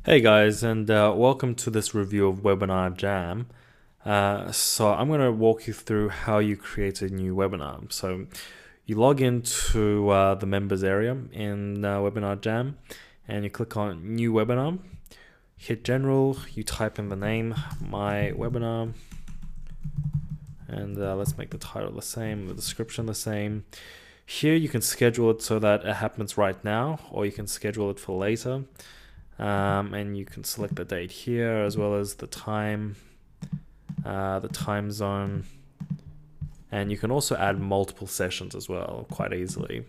Hey guys, and welcome to this review of WebinarJam. So I'm going to walk you through how you create a new webinar. So you log into the members area in WebinarJam, and you click on New Webinar, hit General, you type in the name, My Webinar, and let's make the title the same, the description the same. Here you can schedule it so that it happens right now, or you can schedule it for later. And you can select the date here as well as the time zone, and you can also add multiple sessions as well quite easily.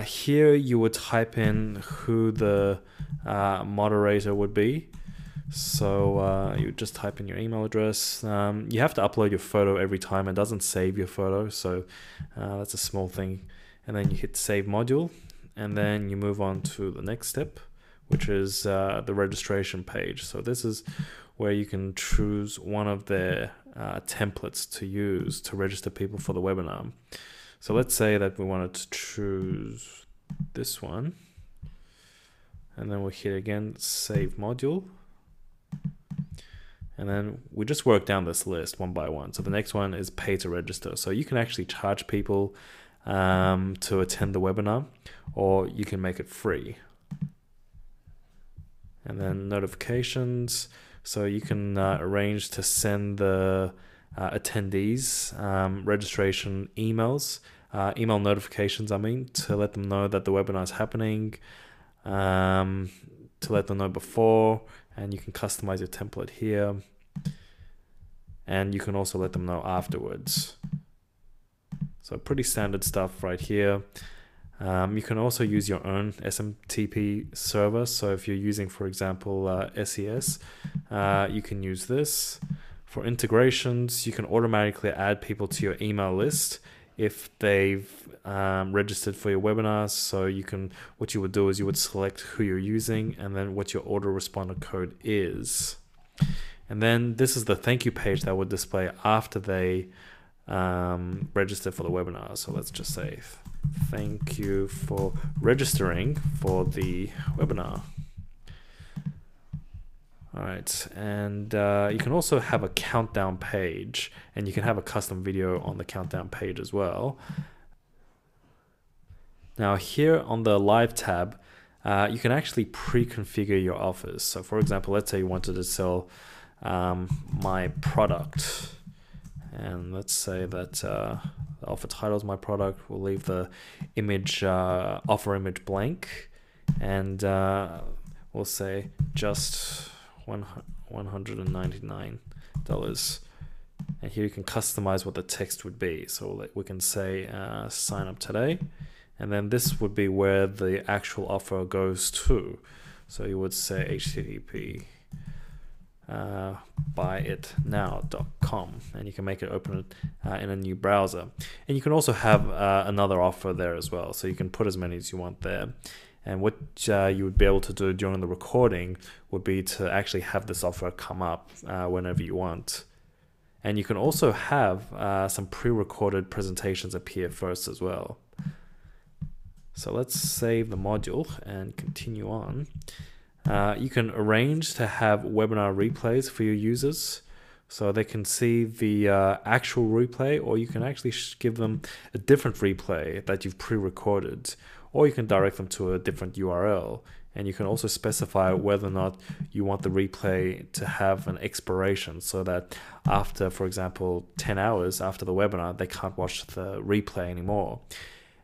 Here you would type in who the moderator would be. So you would just type in your email address. You have to upload your photo every time. It doesn't save your photo, so that's a small thing. And then you hit Save Module, and then you move on to the next step, which is the registration page. So this is where you can choose one of their templates to use to register people for the webinar. So let's say that we wanted to choose this one, and then we'll hit again, Save Module. And then we just work down this list one by one. So the next one is pay to register. So you can actually charge people to attend the webinar, or you can make it free. And then notifications, so you can arrange to send the attendees registration emails, email notifications, to let them know that the webinar is happening, to let them know before, and you can customize your template here. And you can also let them know afterwards. So pretty standard stuff right here. You can also use your own SMTP server. So if you're using, for example, SES, you can use this. For integrations, you can automatically add people to your email list if they've registered for your webinars. So what you would do is you would select who you're using and then what your autoresponder code is. And then this is the thank you page that would display after they register for the webinar. So let's just say, thank you for registering for the webinar. All right, and you can also have a countdown page, and you can have a custom video on the countdown page as well. Now here on the live tab, you can actually pre-configure your offers. So for example, let's say you wanted to sell my product. And let's say that the offer title is my product. We'll leave the image, offer image blank, and we'll say just $199. And here you can customize what the text would be. So we can say sign up today, and then this would be where the actual offer goes to. So you would say HTTP buyitnow.com, and you can make it open in a new browser. And you can also have another offer there as well, so you can put as many as you want there. And what you would be able to do during the recording would be to actually have this offer come up whenever you want. And you can also have some pre-recorded presentations appear first as well. So let's save the module and continue on. You can arrange to have webinar replays for your users, so they can see the actual replay, or you can actually give them a different replay that you've pre-recorded, or you can direct them to a different URL. And you can also specify whether or not you want the replay to have an expiration, so that after, for example, 10 hours after the webinar, they can't watch the replay anymore.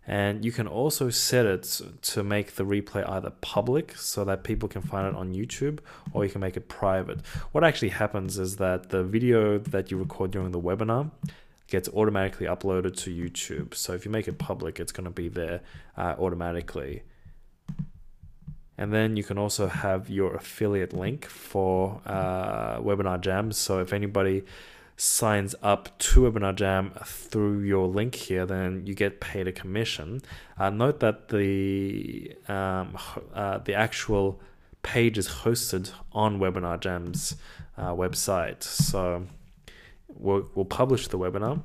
And you can also set it to make the replay either public so that people can find it on YouTube, or you can make it private. What actually happens is that the video that you record during the webinar gets automatically uploaded to YouTube. So if you make it public, it's going to be there automatically. And then you can also have your affiliate link for WebinarJam. So if anybody signs up to WebinarJam through your link here, then you get paid a commission. Note that the actual page is hosted on WebinarJam's website. So we'll publish the webinar.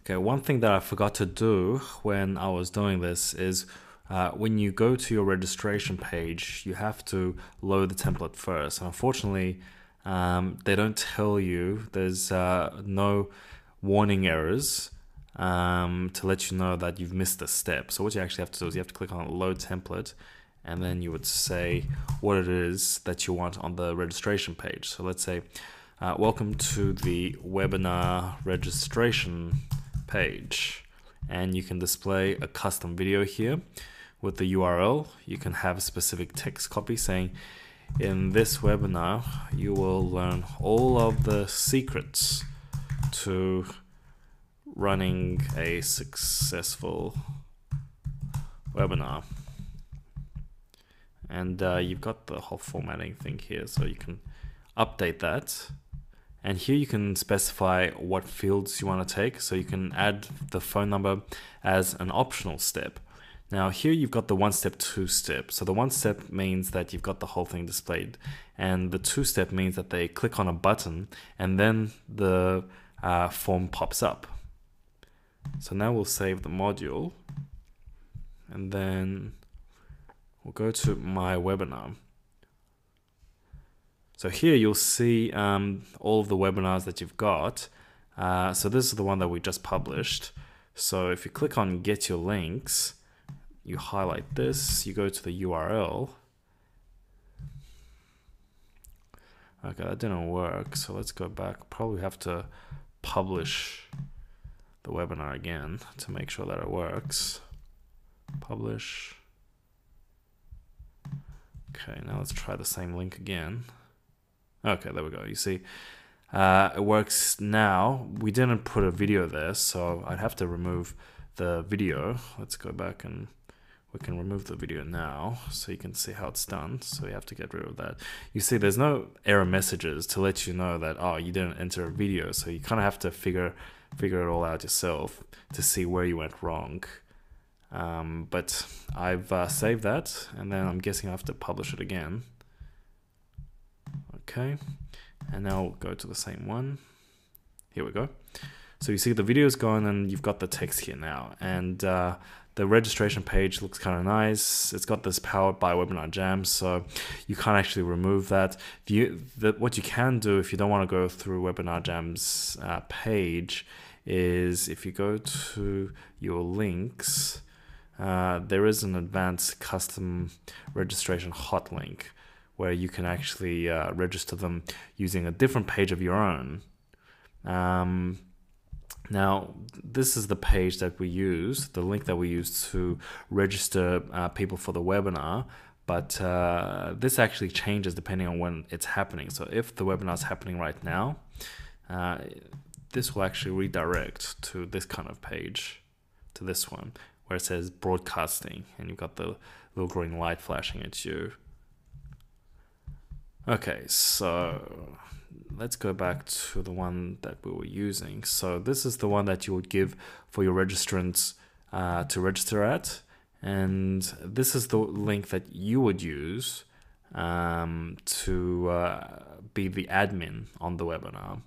Okay, one thing that I forgot to do when I was doing this is when you go to your registration page, you have to load the template first. And unfortunately, they don't tell you, there's no warning errors to let you know that you've missed a step. So what you actually have to do is you have to click on load template, and then you would say what it is that you want on the registration page. So let's say, welcome to the webinar registration page. And you can display a custom video here with the URL. You can have a specific text copy saying, in this webinar, you will learn all of the secrets to running a successful webinar. And you've got the whole formatting thing here, so you can update that. And here you can specify what fields you want to take. So you can add the phone number as an optional step. Now here you've got the 1-step, 2-step. So the 1-step means that you've got the whole thing displayed. And the 2-step means that they click on a button and then the form pops up. So now we'll save the module. And then we'll go to my webinar. So here you'll see all of the webinars that you've got. So this is the one that we just published. So if you click on Get Your Links, you highlight this, you go to the URL. Okay, that didn't work, so let's go back. Probably have to publish the webinar again to make sure that it works. Publish. Okay, now let's try the same link again. Okay, there we go. You see, it works now. We didn't put a video there, so I'd have to remove the video. Let's go back and we can remove the video now so you can see how it's done. So you have to get rid of that. You see, there's no error messages to let you know that, oh, you didn't enter a video. So you kind of have to figure it all out yourself to see where you went wrong. But I've saved that, and then I'm guessing I have to publish it again. Okay, and now we'll go to the same one. Here we go. So you see the video is gone and you've got the text here now. And the registration page looks kind of nice. It's got this powered by WebinarJam, so you can't actually remove that. What you can do if you don't want to go through WebinarJam's page is if you go to your links, there is an advanced custom registration hot link where you can actually register them using a different page of your own. Now, this is the page that we use, the link that we use to register people for the webinar, but this actually changes depending on when it's happening. So if the webinar is happening right now, this will actually redirect to this kind of page, to this one, where it says broadcasting, and you've got the little green light flashing at you. Okay, so let's go back to the one that we were using. So this is the one that you would give for your registrants to register at. And this is the link that you would use to be the admin on the webinar.